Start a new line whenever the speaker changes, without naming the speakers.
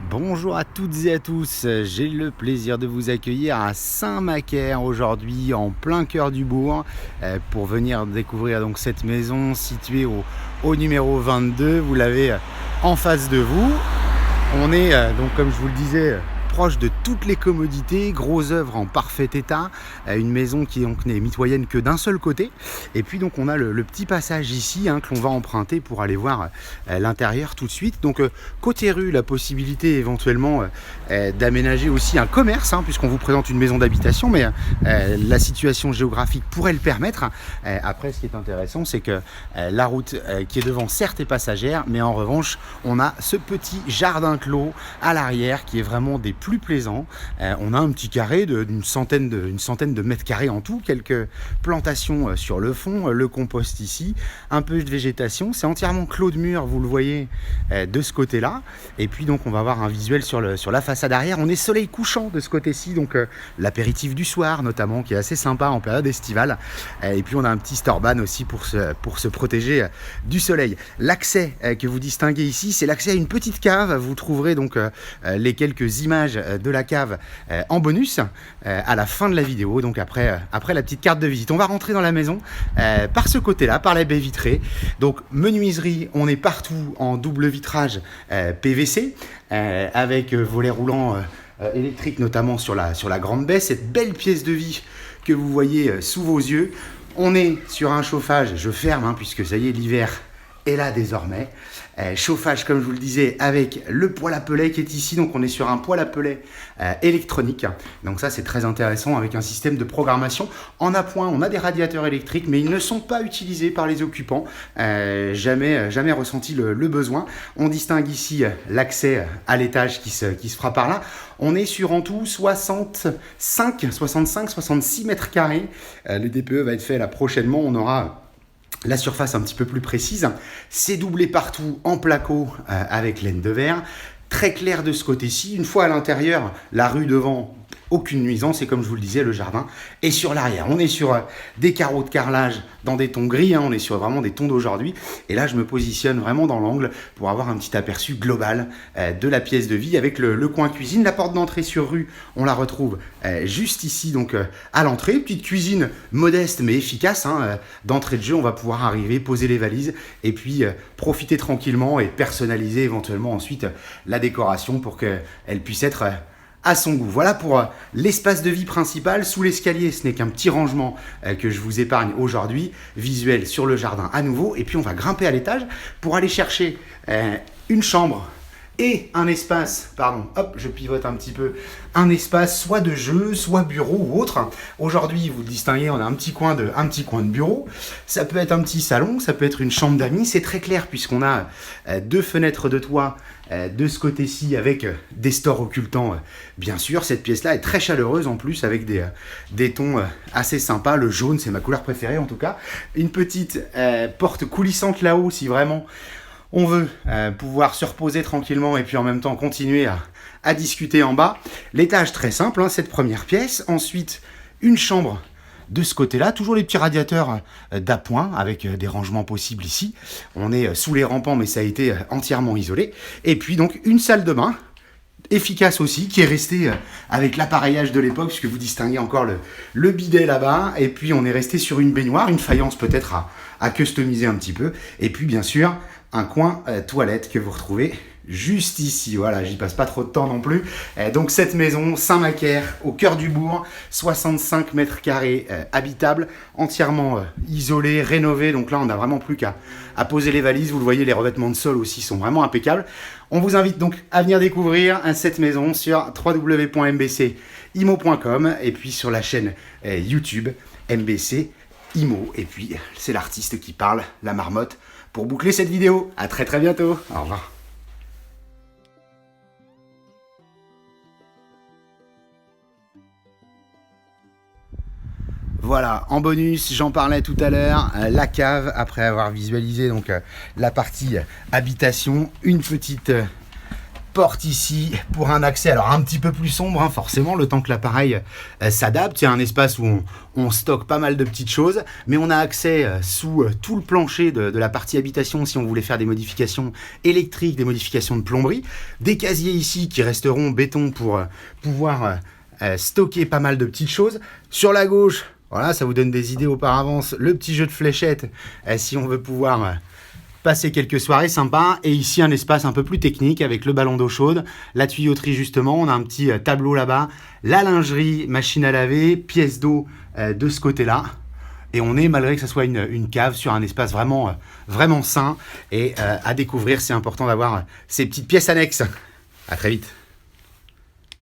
Bonjour à toutes et à tous, j'ai le plaisir de vous accueillir à Saint-Macaire aujourd'hui en plein cœur du bourg pour venir découvrir donc cette maison située au numéro 22, vous l'avez en face de vous. On est donc comme je vous le disais proche de toutes les commodités, gros œuvre en parfait état, une maison qui donc n'est mitoyenne que d'un seul côté. Et puis donc on a le petit passage ici que l'on va emprunter pour aller voir l'intérieur tout de suite. Donc côté rue, la possibilité éventuellement d'aménager aussi un commerce, puisqu'on vous présente une maison d'habitation, mais la situation géographique pourrait le permettre. Après, ce qui est intéressant, c'est que la route qui est devant, certes, est passagère, mais en revanche, on a ce petit jardin clos à l'arrière qui est vraiment des plus plaisant. On a un petit carré d'une centaine de mètres carrés en tout, quelques plantations sur le fond, le compost ici, un peu de végétation, c'est entièrement clos de mur, vous le voyez de ce côté-là. Et puis donc on va avoir un visuel sur la façade arrière. On est soleil couchant de ce côté-ci, donc l'apéritif du soir notamment qui est assez sympa en période estivale. Et puis on a un petit storban aussi pour se protéger du soleil. L'accès que vous distinguez ici, c'est l'accès à une petite cave. Vous trouverez donc les quelques images de la cave en bonus à la fin de la vidéo, donc après la petite carte de visite. On va rentrer dans la maison par ce côté-là, par la baie vitrée. Donc menuiserie, on est partout en double vitrage PVC avec volet roulant électrique notamment sur la grande baie, cette belle pièce de vie que vous voyez sous vos yeux. On est sur un chauffage, je ferme puisque ça y est, l'hiver est là désormais. Chauffage, comme je vous le disais, avec le poêle à pellets qui est ici. Donc on est sur un poêle à pellets électronique. Donc ça, c'est très intéressant avec un système de programmation en appoint. On a des radiateurs électriques, mais ils ne sont pas utilisés par les occupants. Jamais ressenti le besoin. On distingue ici l'accès à l'étage qui se fera par là. On est sur en tout 65-66 mètres carrés. Le DPE va être fait là prochainement. On aura la surface un petit peu plus précise, c'est doublé partout en placo avec laine de verre, très clair de ce côté-ci. Une fois à l'intérieur, la rue devant, aucune nuisance, et comme je vous le disais, le jardin est sur l'arrière. On est sur des carreaux de carrelage dans des tons gris, on est sur vraiment des tons d'aujourd'hui, et là je me positionne vraiment dans l'angle pour avoir un petit aperçu global de la pièce de vie avec le coin cuisine. La porte d'entrée sur rue, on la retrouve juste ici, donc à l'entrée. Petite cuisine modeste mais efficace, d'entrée de jeu. On va pouvoir arriver, poser les valises et puis profiter tranquillement et personnaliser éventuellement ensuite la décoration pour qu'elle puisse être à son goût. Voilà pour l'espace de vie principal. Sous l'escalier, ce n'est qu'un petit rangement que je vous épargne aujourd'hui. Visuel sur le jardin à nouveau. Et puis on va grimper à l'étage pour aller chercher une chambre et un espace, je pivote un petit peu, un espace soit de jeu, soit bureau ou autre. Aujourd'hui, vous le distinguez, on a un petit coin de bureau. Ça peut être un petit salon, ça peut être une chambre d'amis. C'est très clair puisqu'on a deux fenêtres de toit de ce côté-ci avec des stores occultants. Bien sûr, cette pièce-là est très chaleureuse en plus avec des tons assez sympas. Le jaune, c'est ma couleur préférée en tout cas. Une petite porte coulissante là-haut si vraiment on veut pouvoir se reposer tranquillement et puis en même temps continuer à discuter en bas. L'étage très simple, cette première pièce. Ensuite, une chambre de ce côté-là. Toujours les petits radiateurs d'appoint avec des rangements possibles ici. On est sous les rampants, mais ça a été entièrement isolé. Et puis donc une salle de bain efficace aussi, qui est resté avec l'appareillage de l'époque, puisque vous distinguez encore le bidet là-bas. Et puis on est resté sur une baignoire, une faïence peut-être à customiser un petit peu. Et puis bien sûr, un coin toilette que vous retrouvez juste ici. Voilà, j'y passe pas trop de temps non plus. Donc cette maison, Saint-Macaire, au cœur du bourg, 65 mètres carrés habitables, entièrement isolés, rénovés. Donc là, on n'a vraiment plus qu'à poser les valises. Vous le voyez, les revêtements de sol aussi sont vraiment impeccables. On vous invite donc à venir découvrir cette maison sur www.mbcimo.com et puis sur la chaîne YouTube MBC Imo. Et puis, c'est l'artiste qui parle, la marmotte, pour boucler cette vidéo. À très très bientôt. Au revoir. Voilà, en bonus, j'en parlais tout à l'heure, la cave, après avoir visualisé donc la partie habitation, une petite porte ici pour un accès, alors un petit peu plus sombre, hein, forcément, le temps que l'appareil s'adapte. Il y a un espace où on stocke pas mal de petites choses, mais on a accès sous tout le plancher de la partie habitation si on voulait faire des modifications électriques, des modifications de plomberie. Des casiers ici qui resteront béton pour pouvoir stocker pas mal de petites choses. Sur la gauche, voilà, ça vous donne des idées auparavant, le petit jeu de fléchettes si on veut pouvoir passer quelques soirées sympas. Et ici un espace un peu plus technique avec le ballon d'eau chaude, la tuyauterie justement, on a un petit tableau là-bas, la lingerie, machine à laver, pièce d'eau de ce côté-là. Et on est, malgré que ce soit une cave, sur un espace vraiment, vraiment sain. Et à découvrir, c'est important d'avoir ces petites pièces annexes. À très vite.